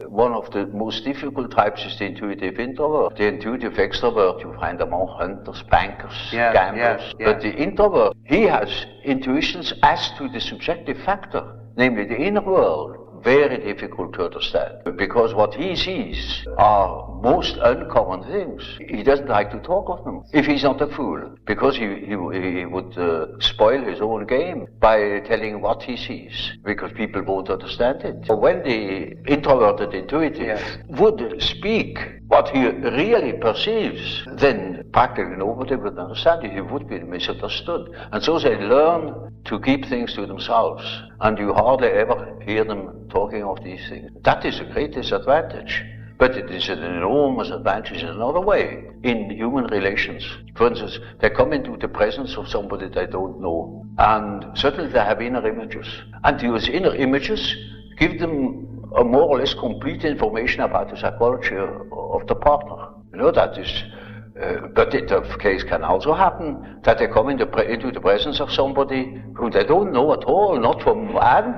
One of the most difficult types is the intuitive introvert. The intuitive extrovert, you find among hunters, bankers, gamblers. But the introvert, he has intuitions as to the subjective factor, namely the inner world. Very difficult to understand, because what he sees are most uncommon things. He doesn't like to talk of them, if he's not a fool, because he would spoil his own game by telling what he sees, because people won't understand it. So when the introverted intuitive would speak what he really perceives, then practically nobody would understand it. He would be misunderstood. And so they learn to keep things to themselves, and you hardly ever hear them talking of these things. That is a great disadvantage, but it is an enormous advantage in another way in human relations. For instance, they come into the presence of somebody they don't know, and suddenly they have inner images, and these inner images give them a more or less complete information about the psychology of the partner. You know, that is. But the case can also happen that they come into the presence of somebody who they don't know at all, not from Adam,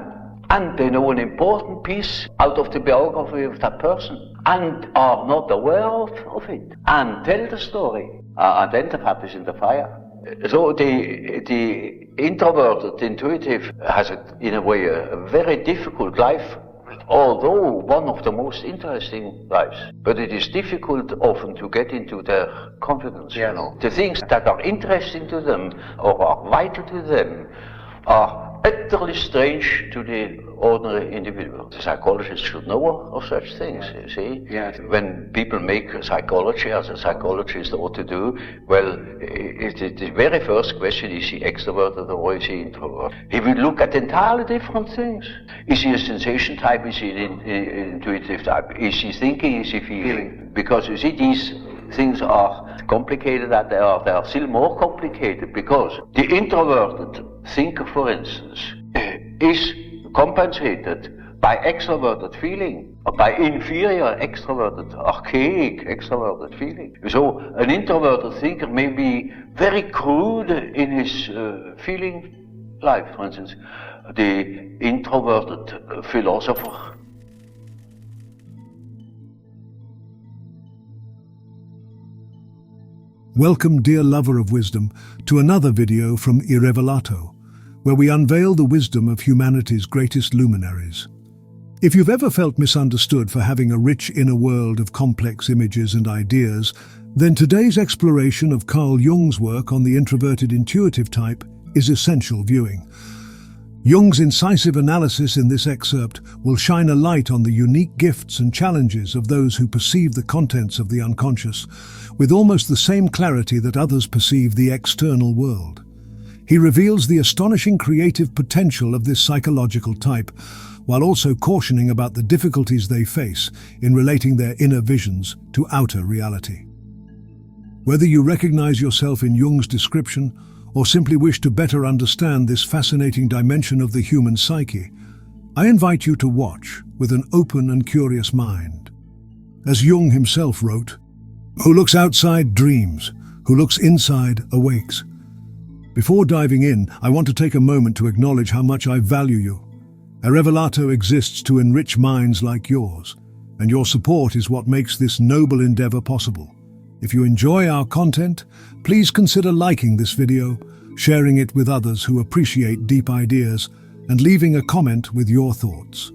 and they know an important piece out of the biography of that person, and are not aware of it, and tell the story, and then the fat is in the fire. So the introverted intuitive has, in a way, a very difficult life, although one of the most interesting lives. But it is difficult often to get into their confidence, you know. The things that are interesting to them or are vital to them are utterly strange to the ordinary individual. The psychologist should know of such things, you see. Yes. When people make psychology, as a psychologist ought to do, well, the very first question, is he extroverted or is he introverted? He will look at entirely different things. Is he a sensation type? Is he an intuitive type? Is he thinking? Is he feeling? Because you see, these things are complicated, and they are still more complicated, because the introverted thinker, for instance, is compensated by extroverted feeling, or by inferior extroverted, archaic extroverted feeling. So an introverted thinker may be very crude in his feeling life. For instance, the introverted philosopher. Welcome, dear lover of wisdom, to another video from Irevelato, where we unveil the wisdom of humanity's greatest luminaries. If you've ever felt misunderstood for having a rich inner world of complex images and ideas, then today's exploration of Carl Jung's work on the introverted intuitive type is essential viewing. Jung's incisive analysis in this excerpt will shine a light on the unique gifts and challenges of those who perceive the contents of the unconscious with almost the same clarity that others perceive the external world. He reveals the astonishing creative potential of this psychological type, while also cautioning about the difficulties they face in relating their inner visions to outer reality. Whether you recognize yourself in Jung's description or simply wish to better understand this fascinating dimension of the human psyche, I invite you to watch with an open and curious mind. As Jung himself wrote, "Who looks outside dreams, who looks inside awakes." Before diving in, I want to take a moment to acknowledge how much I value you. Irevelato exists to enrich minds like yours, and your support is what makes this noble endeavor possible. If you enjoy our content, please consider liking this video, sharing it with others who appreciate deep ideas, and leaving a comment with your thoughts.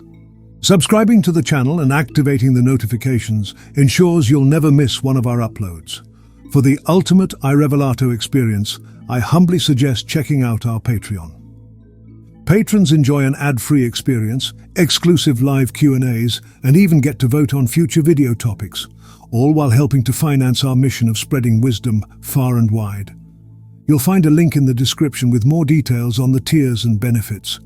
Subscribing to the channel and activating the notifications ensures you'll never miss one of our uploads. For the ultimate Irevelato experience, I humbly suggest checking out our Patreon. Patrons enjoy an ad-free experience, exclusive live Q&As, and even get to vote on future video topics, all while helping to finance our mission of spreading wisdom far and wide. You'll find a link in the description with more details on the tiers and benefits.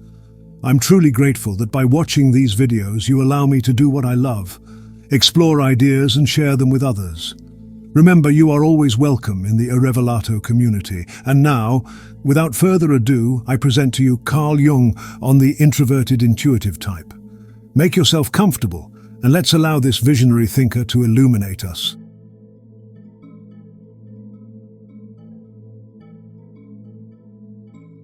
I'm truly grateful that by watching these videos you allow me to do what I love, explore ideas and share them with others. Remember, you are always welcome in the Irevelato community. And now, without further ado, I present to you Carl Jung on the introverted intuitive type. Make yourself comfortable, and let's allow this visionary thinker to illuminate us.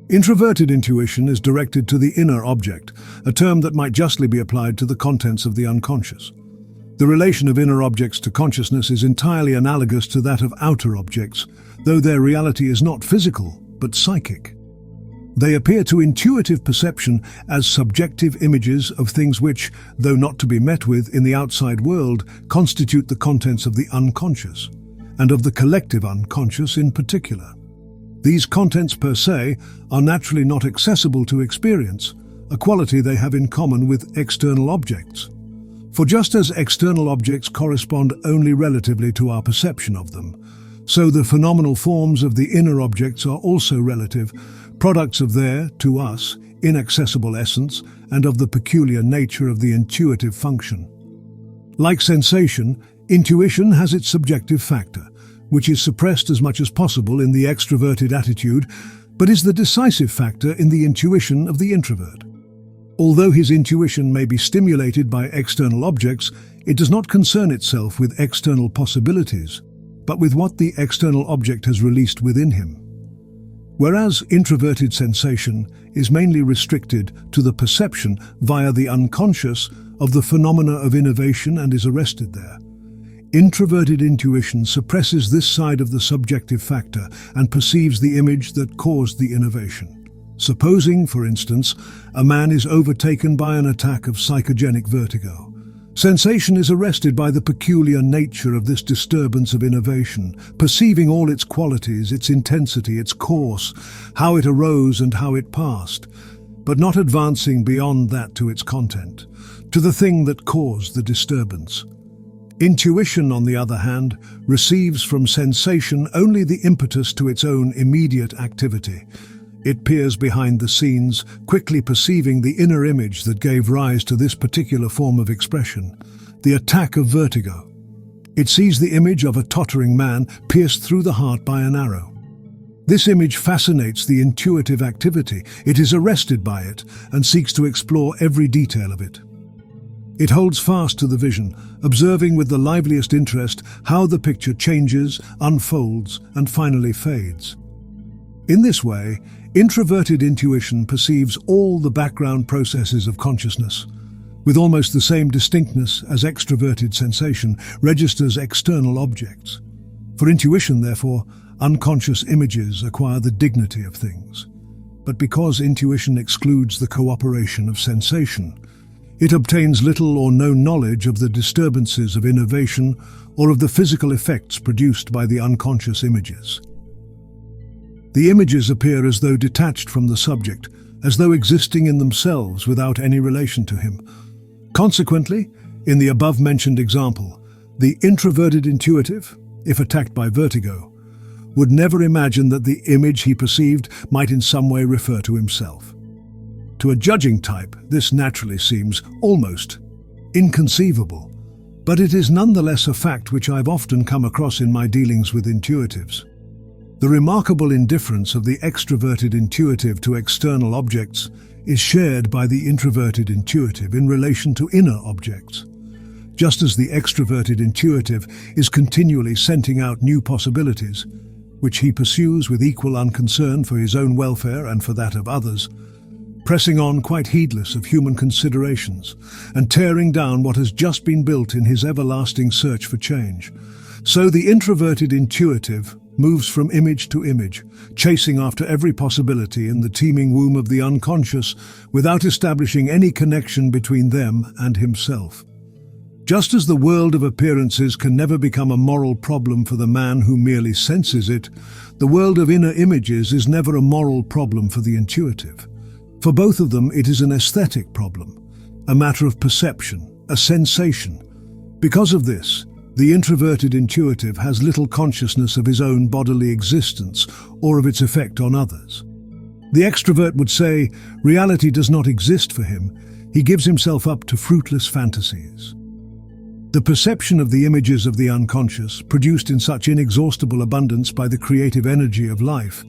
Introverted intuition is directed to the inner object, a term that might justly be applied to the contents of the unconscious. The relation of inner objects to consciousness is entirely analogous to that of outer objects, though their reality is not physical, but psychic. They appear to intuitive perception as subjective images of things which, though not to be met with in the outside world, constitute the contents of the unconscious, and of the collective unconscious in particular. These contents per se are naturally not accessible to experience, a quality they have in common with external objects. For just as external objects correspond only relatively to our perception of them, so the phenomenal forms of the inner objects are also relative, products of their, to us, inaccessible essence and of the peculiar nature of the intuitive function. Like sensation, intuition has its subjective factor, which is suppressed as much as possible in the extroverted attitude, but is the decisive factor in the intuition of the introvert. Although his intuition may be stimulated by external objects, it does not concern itself with external possibilities, but with what the external object has released within him. Whereas introverted sensation is mainly restricted to the perception via the unconscious of the phenomena of innovation and is arrested there, introverted intuition suppresses this side of the subjective factor and perceives the image that caused the innovation. Supposing, for instance, a man is overtaken by an attack of psychogenic vertigo. Sensation is arrested by the peculiar nature of this disturbance of innovation, perceiving all its qualities, its intensity, its course, how it arose and how it passed, but not advancing beyond that to its content, to the thing that caused the disturbance. Intuition, on the other hand, receives from sensation only the impetus to its own immediate activity. It peers behind the scenes, quickly perceiving the inner image that gave rise to this particular form of expression, the attack of vertigo. It sees the image of a tottering man pierced through the heart by an arrow. This image fascinates the intuitive activity. It is arrested by it and seeks to explore every detail of it. It holds fast to the vision, observing with the liveliest interest how the picture changes, unfolds, and finally fades. In this way, introverted intuition perceives all the background processes of consciousness. With almost the same distinctness as extroverted sensation, registers external objects. For intuition, therefore, unconscious images acquire the dignity of things. But because intuition excludes the cooperation of sensation, it obtains little or no knowledge of the disturbances of innovation or of the physical effects produced by the unconscious images. The images appear as though detached from the subject, as though existing in themselves without any relation to him. Consequently, in the above-mentioned example, the introverted intuitive, if attacked by vertigo, would never imagine that the image he perceived might in some way refer to himself. To a judging type, this naturally seems almost inconceivable, but it is nonetheless a fact which I've often come across in my dealings with intuitives. The remarkable indifference of the extroverted intuitive to external objects is shared by the introverted intuitive in relation to inner objects. Just as the extroverted intuitive is continually scenting out new possibilities, which he pursues with equal unconcern for his own welfare and for that of others, pressing on quite heedless of human considerations and tearing down what has just been built in his everlasting search for change, so the introverted intuitive moves from image to image, chasing after every possibility in the teeming womb of the unconscious without establishing any connection between them and himself. Just as the world of appearances can never become a moral problem for the man who merely senses it, the world of inner images is never a moral problem for the intuitive. For both of them, it is an aesthetic problem, a matter of perception, a sensation. Because of this, the introverted intuitive has little consciousness of his own bodily existence or of its effect on others. The extrovert would say, reality does not exist for him. He gives himself up to fruitless fantasies. The perception of the images of the unconscious, produced in such inexhaustible abundance by the creative energy of life,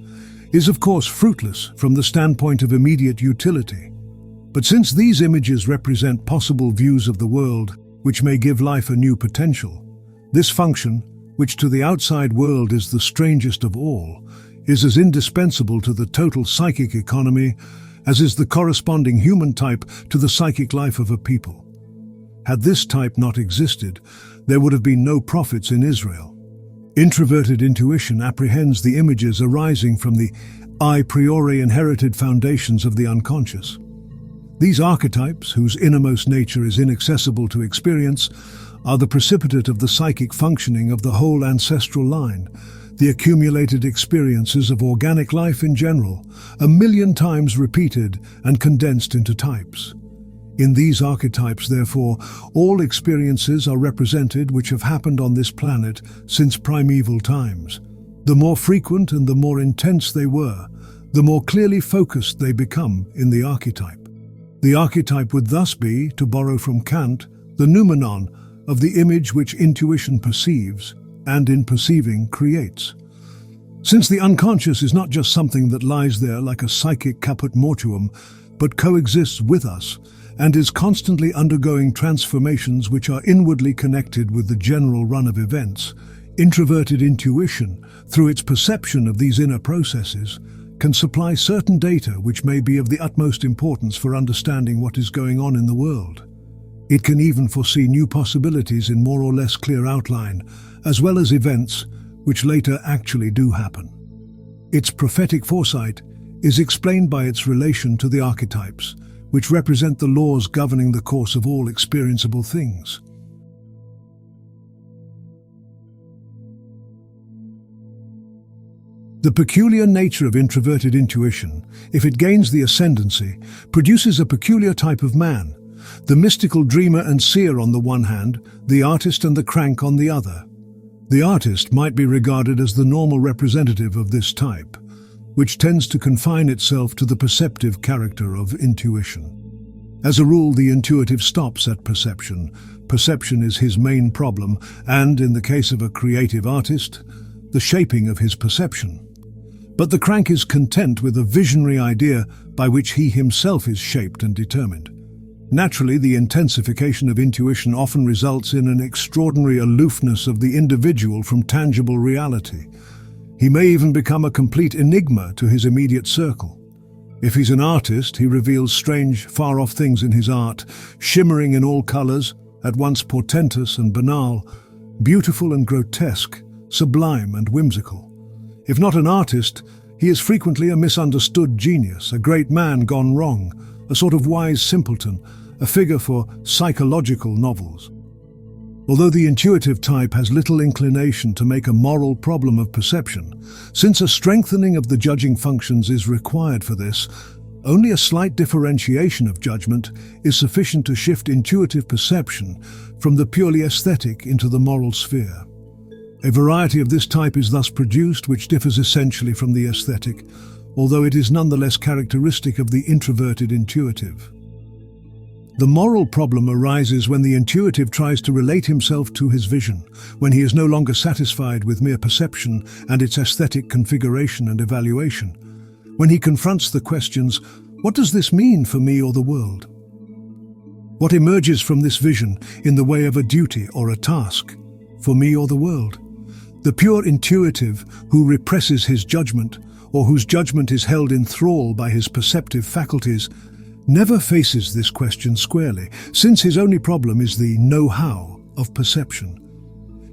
is of course fruitless from the standpoint of immediate utility. But since these images represent possible views of the world which may give life a new potential, this function, which to the outside world is the strangest of all, is as indispensable to the total psychic economy as is the corresponding human type to the psychic life of a people. Had this type not existed, there would have been no prophets in Israel. Introverted intuition apprehends the images arising from the a priori inherited foundations of the unconscious. These archetypes, whose innermost nature is inaccessible to experience, are the precipitate of the psychic functioning of the whole ancestral line, the accumulated experiences of organic life in general, 1,000,000 times repeated and condensed into types. In these archetypes, therefore, all experiences are represented which have happened on this planet since primeval times. The more frequent and the more intense they were, the more clearly focused they become in the archetype. The archetype would thus be, to borrow from Kant, the noumenon of the image which intuition perceives, and in perceiving creates. Since the unconscious is not just something that lies there like a psychic caput mortuum, but coexists with us, and is constantly undergoing transformations which are inwardly connected with the general run of events, introverted intuition, through its perception of these inner processes, can supply certain data which may be of the utmost importance for understanding what is going on in the world. It can even foresee new possibilities in more or less clear outline, as well as events which later actually do happen. Its prophetic foresight is explained by its relation to the archetypes, which represent the laws governing the course of all experienceable things. The peculiar nature of introverted intuition, if it gains the ascendancy, produces a peculiar type of man, the mystical dreamer and seer on the one hand, the artist and the crank on the other. The artist might be regarded as the normal representative of this type, which tends to confine itself to the perceptive character of intuition. As a rule, the intuitive stops at perception. Perception is his main problem, and, in the case of a creative artist, the shaping of his perception. But the crank is content with a visionary idea by which he himself is shaped and determined. Naturally, the intensification of intuition often results in an extraordinary aloofness of the individual from tangible reality. He may even become a complete enigma to his immediate circle. If he's an artist, he reveals strange, far-off things in his art, shimmering in all colors, at once portentous and banal, beautiful and grotesque, sublime and whimsical. If not an artist, he is frequently a misunderstood genius, a great man gone wrong, a sort of wise simpleton, a figure for psychological novels. Although the intuitive type has little inclination to make a moral problem of perception, since a strengthening of the judging functions is required for this, only a slight differentiation of judgment is sufficient to shift intuitive perception from the purely aesthetic into the moral sphere. A variety of this type is thus produced, which differs essentially from the aesthetic, although it is nonetheless characteristic of the introverted intuitive. The moral problem arises when the intuitive tries to relate himself to his vision, when he is no longer satisfied with mere perception and its aesthetic configuration and evaluation, when he confronts the questions, what does this mean for me or the world? What emerges from this vision in the way of a duty or a task, for me or the world? The pure intuitive who represses his judgment, or whose judgment is held in thrall by his perceptive faculties, never faces this question squarely, since his only problem is the know-how of perception.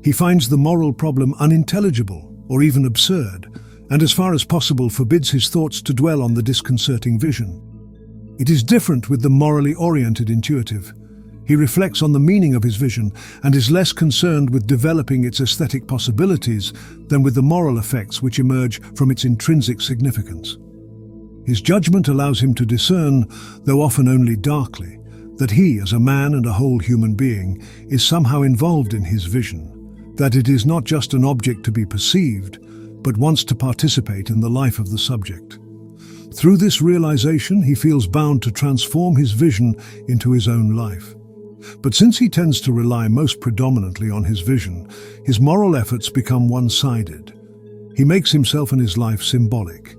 He finds the moral problem unintelligible or even absurd, and as far as possible forbids his thoughts to dwell on the disconcerting vision. It is different with the morally oriented intuitive. He reflects on the meaning of his vision and is less concerned with developing its aesthetic possibilities than with the moral effects which emerge from its intrinsic significance. His judgment allows him to discern, though often only darkly, that he, as a man and a whole human being, is somehow involved in his vision, that it is not just an object to be perceived, but wants to participate in the life of the subject. Through this realization, he feels bound to transform his vision into his own life. But since he tends to rely most predominantly on his vision, his moral efforts become one-sided. He makes himself and his life symbolic,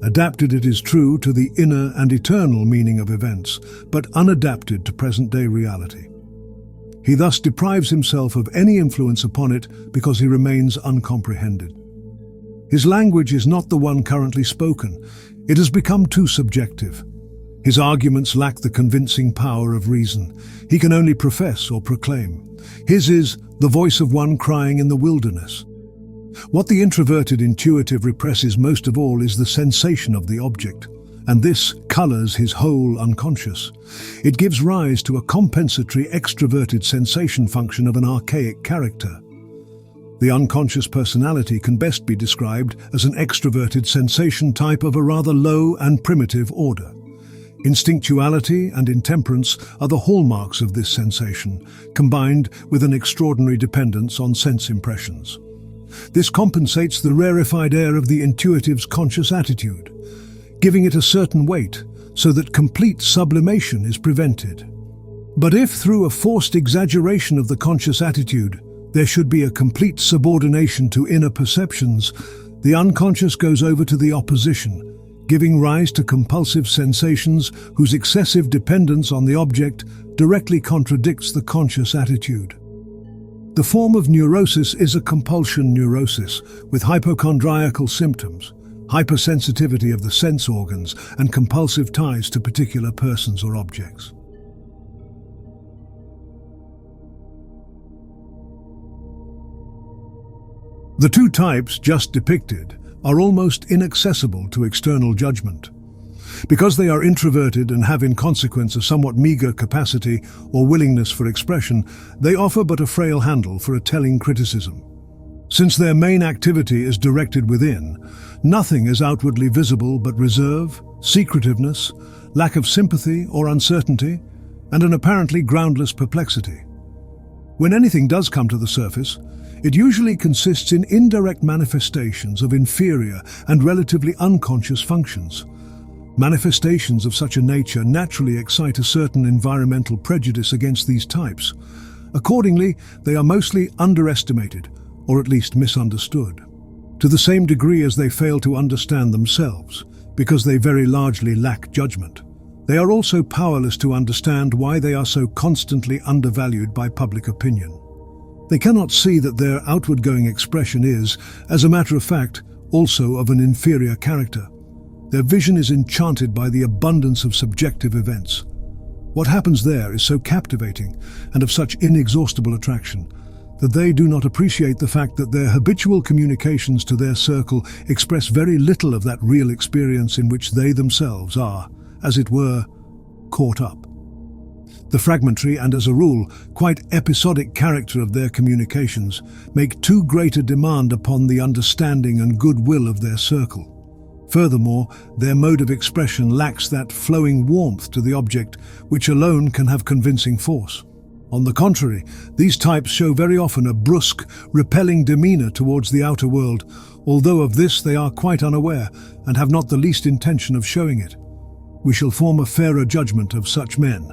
adapted, it is true, to the inner and eternal meaning of events, but unadapted to present-day reality. He thus deprives himself of any influence upon it because he remains uncomprehended. His language is not the one currently spoken. It has become too subjective. His arguments lack the convincing power of reason. He can only profess or proclaim. His is the voice of one crying in the wilderness. What the introverted intuitive represses most of all is the sensation of the object, and this colors his whole unconscious. It gives rise to a compensatory extroverted sensation function of an archaic character. The unconscious personality can best be described as an extroverted sensation type of a rather low and primitive order. Instinctuality and intemperance are the hallmarks of this sensation, combined with an extraordinary dependence on sense impressions. This compensates the rarefied air of the intuitive's conscious attitude, giving it a certain weight so that complete sublimation is prevented. But if, through a forced exaggeration of the conscious attitude, there should be a complete subordination to inner perceptions, the unconscious goes over to the opposition, giving rise to compulsive sensations whose excessive dependence on the object directly contradicts the conscious attitude. The form of neurosis is a compulsion neurosis with hypochondriacal symptoms, hypersensitivity of the sense organs, and compulsive ties to particular persons or objects. The two types just depicted are almost inaccessible to external judgment. Because they are introverted and have in consequence a somewhat meager capacity or willingness for expression, they offer but a frail handle for a telling criticism. Since their main activity is directed within, nothing is outwardly visible but reserve, secretiveness, lack of sympathy or uncertainty, and an apparently groundless perplexity. When anything does come to the surface, it usually consists in indirect manifestations of inferior and relatively unconscious functions. Manifestations of such a nature naturally excite a certain environmental prejudice against these types. Accordingly, they are mostly underestimated, or at least misunderstood, to the same degree as they fail to understand themselves, because they very largely lack judgment. They are also powerless to understand why they are so constantly undervalued by public opinion. They cannot see that their outward-going expression is, as a matter of fact, also of an inferior character. Their vision is enchanted by the abundance of subjective events. What happens there is so captivating and of such inexhaustible attraction that they do not appreciate the fact that their habitual communications to their circle express very little of that real experience in which they themselves are, as it were, caught up. The fragmentary and, as a rule, quite episodic character of their communications make too great a demand upon the understanding and goodwill of their circle. Furthermore, their mode of expression lacks that flowing warmth to the object which alone can have convincing force. On the contrary, these types show very often a brusque, repelling demeanor towards the outer world, although of this they are quite unaware and have not the least intention of showing it. We shall form a fairer judgment of such men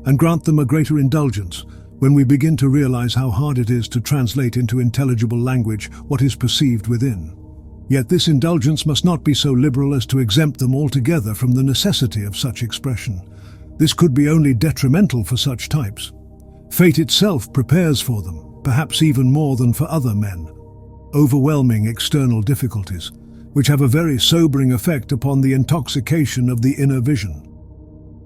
and grant them a greater indulgence when we begin to realize how hard it is to translate into intelligible language what is perceived within. Yet this indulgence must not be so liberal as to exempt them altogether from the necessity of such expression. This could be only detrimental for such types. Fate itself prepares for them, perhaps even more than for other men, overwhelming external difficulties, which have a very sobering effect upon the intoxication of the inner vision.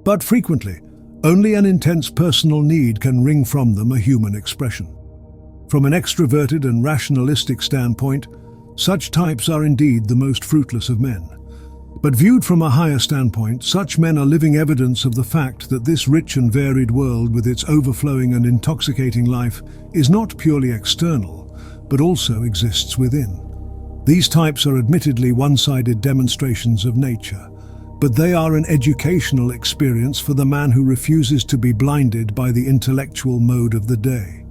But frequently, only an intense personal need can wring from them a human expression. From an extroverted and rationalistic standpoint, such types are indeed the most fruitless of men. But viewed from a higher standpoint, such men are living evidence of the fact that this rich and varied world with its overflowing and intoxicating life is not purely external, but also exists within. These types are admittedly one-sided demonstrations of nature, but they are an educational experience for the man who refuses to be blinded by the intellectual mode of the day.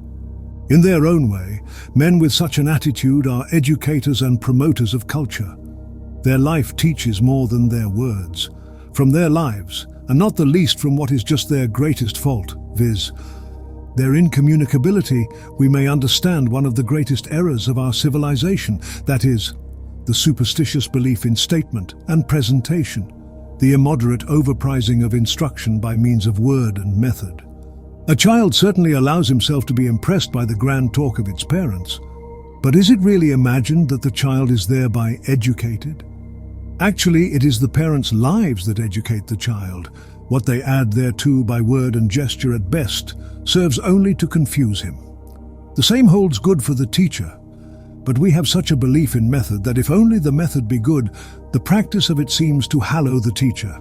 In their own way, men with such an attitude are educators and promoters of culture. Their life teaches more than their words. From their lives, and not the least from what is just their greatest fault, viz., their incommunicability, we may understand one of the greatest errors of our civilization, that is, the superstitious belief in statement and presentation, the immoderate overprizing of instruction by means of word and method. A child certainly allows himself to be impressed by the grand talk of its parents, but is it really imagined that the child is thereby educated? Actually, it is the parents' lives that educate the child, What they add thereto by word and gesture at best serves only to confuse him. The same holds good for the teacher, but we have such a belief in method that if only the method be good, the practice of it seems to hallow the teacher.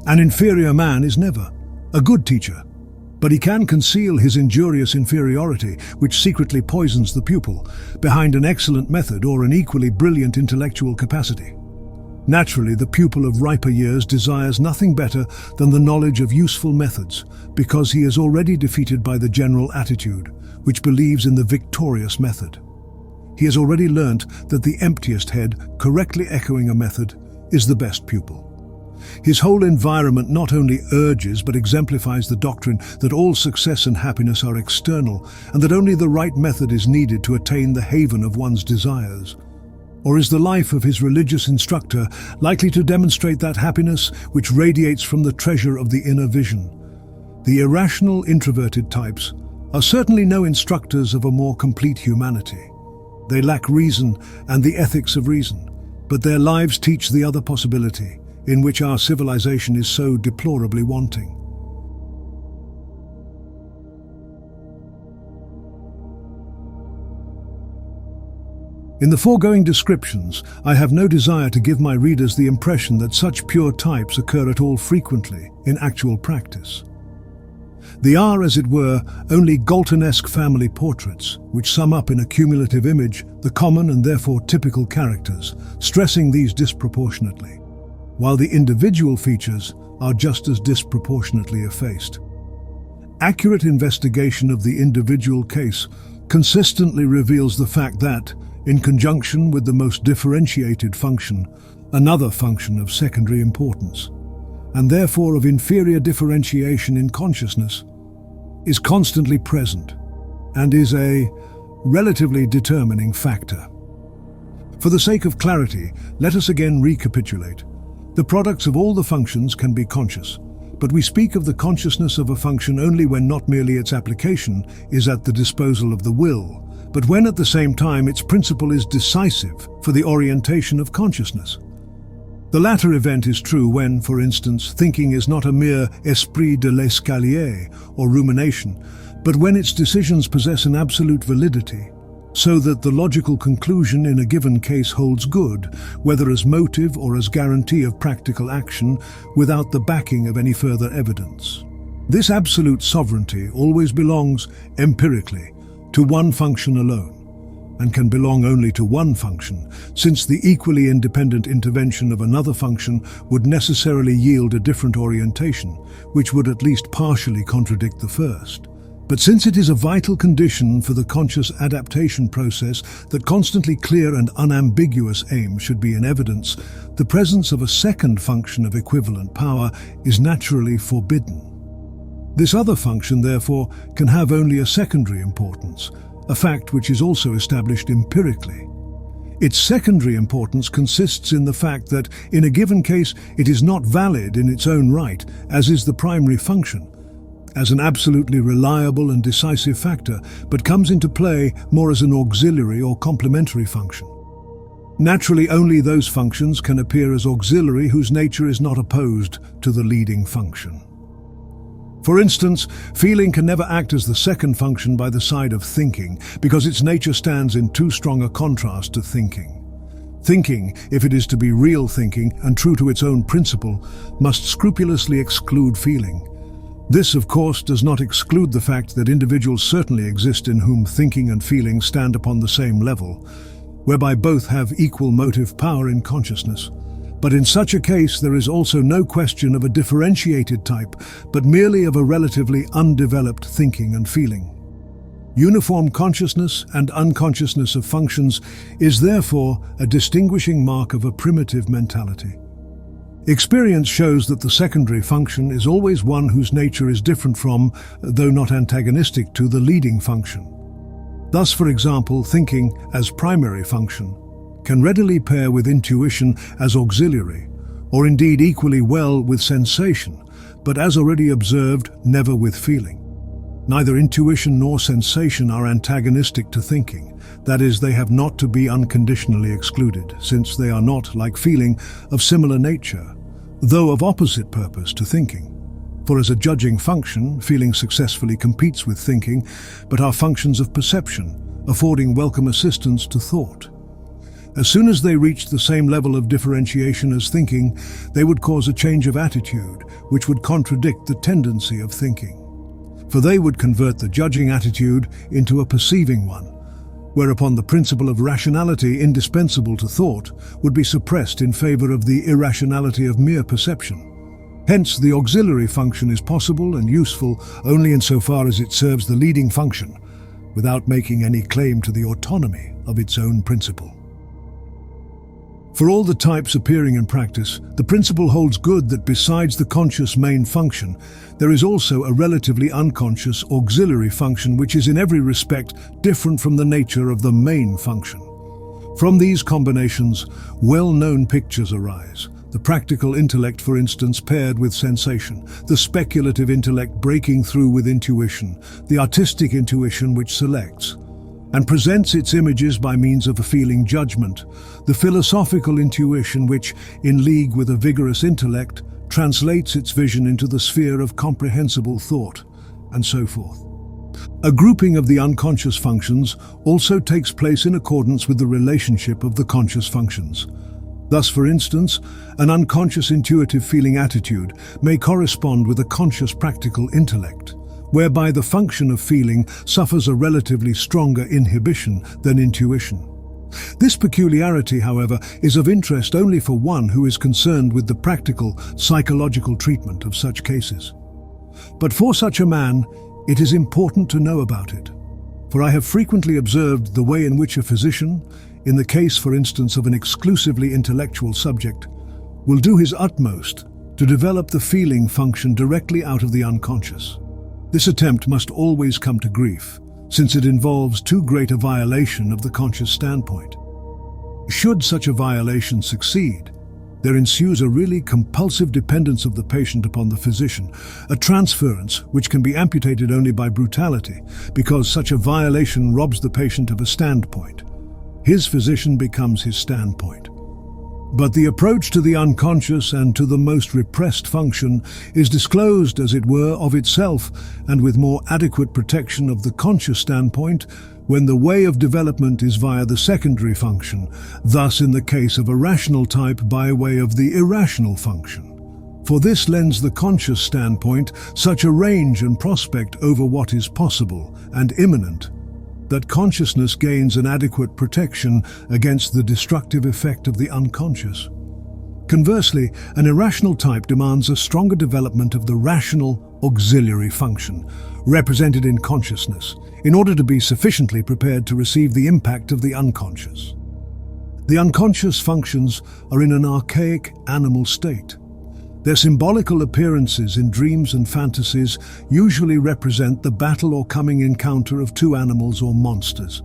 An inferior man is never a good teacher, but he can conceal his injurious inferiority, which secretly poisons the pupil, behind an excellent method or an equally brilliant intellectual capacity. Naturally, the pupil of riper years desires nothing better than the knowledge of useful methods, because he is already defeated by the general attitude, which believes in the victorious method. He has already learnt that the emptiest head, correctly echoing a method, is the best pupil. His whole environment not only urges but exemplifies the doctrine that all success and happiness are external, and that only the right method is needed to attain the haven of one's desires. Or is the life of his religious instructor likely to demonstrate that happiness which radiates from the treasure of the inner vision? The irrational introverted types are certainly no instructors of a more complete humanity. They lack reason and the ethics of reason, but their lives teach the other possibility, in which our civilization is so deplorably wanting. In the foregoing descriptions, I have no desire to give my readers the impression that such pure types occur at all frequently in actual practice. They are, as it were, only Galtonesque family portraits, which sum up in a cumulative image the common and therefore typical characters, stressing these disproportionately, while the individual features are just as disproportionately effaced. Accurate investigation of the individual case consistently reveals the fact that, in conjunction with the most differentiated function, another function of secondary importance, and therefore of inferior differentiation in consciousness, is constantly present and is a relatively determining factor. For the sake of clarity, let us again recapitulate. The products of all the functions can be conscious, but we speak of the consciousness of a function only when not merely its application is at the disposal of the will, but when at the same time its principle is decisive for the orientation of consciousness. The latter event is true when, for instance, thinking is not a mere esprit de l'escalier or rumination, but when its decisions possess an absolute validity, so that the logical conclusion in a given case holds good, whether as motive or as guarantee of practical action, without the backing of any further evidence. This absolute sovereignty always belongs, empirically, to one function alone, and can belong only to one function, since the equally independent intervention of another function would necessarily yield a different orientation, which would at least partially contradict the first. But since it is a vital condition for the conscious adaptation process that constantly clear and unambiguous aim should be in evidence, the presence of a second function of equivalent power is naturally forbidden. This other function, therefore, can have only a secondary importance, a fact which is also established empirically. Its secondary importance consists in the fact that, in a given case, it is not valid in its own right, as is the primary function, as an absolutely reliable and decisive factor, but comes into play more as an auxiliary or complementary function. Naturally, only those functions can appear as auxiliary whose nature is not opposed to the leading function. For instance, feeling can never act as the second function by the side of thinking, because its nature stands in too strong a contrast to thinking. Thinking, if it is to be real thinking and true to its own principle, must scrupulously exclude feeling. This, of course, does not exclude the fact that individuals certainly exist in whom thinking and feeling stand upon the same level, whereby both have equal motive power in consciousness. But in such a case, there is also no question of a differentiated type, but merely of a relatively undeveloped thinking and feeling. Uniform consciousness and unconsciousness of functions is therefore a distinguishing mark of a primitive mentality. Experience shows that the secondary function is always one whose nature is different from, though not antagonistic to, the leading function. Thus, for example, thinking as primary function can readily pair with intuition as auxiliary, or indeed equally well with sensation, but as already observed, never with feeling. Neither intuition nor sensation are antagonistic to thinking. That is, they have not to be unconditionally excluded, since they are not, like feeling, of similar nature, though of opposite purpose to thinking. For as a judging function, feeling successfully competes with thinking, but are functions of perception, affording welcome assistance to thought. As soon as they reached the same level of differentiation as thinking, they would cause a change of attitude, which would contradict the tendency of thinking. For they would convert the judging attitude into a perceiving one, whereupon the principle of rationality indispensable to thought would be suppressed in favor of the irrationality of mere perception. Hence, the auxiliary function is possible and useful only insofar as it serves the leading function, without making any claim to the autonomy of its own principle. For all the types appearing in practice, the principle holds good that besides the conscious main function, there is also a relatively unconscious auxiliary function which is in every respect different from the nature of the main function. From these combinations, well-known pictures arise. The practical intellect, for instance, paired with sensation, the speculative intellect breaking through with intuition, the artistic intuition which selects and presents its images by means of a feeling judgment, the philosophical intuition which, in league with a vigorous intellect, translates its vision into the sphere of comprehensible thought, and so forth. A grouping of the unconscious functions also takes place in accordance with the relationship of the conscious functions. Thus, for instance, an unconscious intuitive feeling attitude may correspond with a conscious practical intellect, whereby the function of feeling suffers a relatively stronger inhibition than intuition. This peculiarity, however, is of interest only for one who is concerned with the practical, psychological treatment of such cases. But for such a man, it is important to know about it. For I have frequently observed the way in which a physician, in the case, for instance, of an exclusively intellectual subject, will do his utmost to develop the feeling function directly out of the unconscious. This attempt must always come to grief, since it involves too great a violation of the conscious standpoint. Should such a violation succeed, there ensues a really compulsive dependence of the patient upon the physician, a transference which can be amputated only by brutality, because such a violation robs the patient of a standpoint. His physician becomes his standpoint. But the approach to the unconscious and to the most repressed function is disclosed, as it were, of itself, and with more adequate protection of the conscious standpoint, when the way of development is via the secondary function, thus in the case of a rational type by way of the irrational function. For this lends the conscious standpoint such a range and prospect over what is possible and imminent, that consciousness gains an adequate protection against the destructive effect of the unconscious. Conversely, an irrational type demands a stronger development of the rational auxiliary function, represented in consciousness, in order to be sufficiently prepared to receive the impact of the unconscious. The unconscious functions are in an archaic animal state. Their symbolical appearances in dreams and fantasies usually represent the battle or coming encounter of two animals or monsters.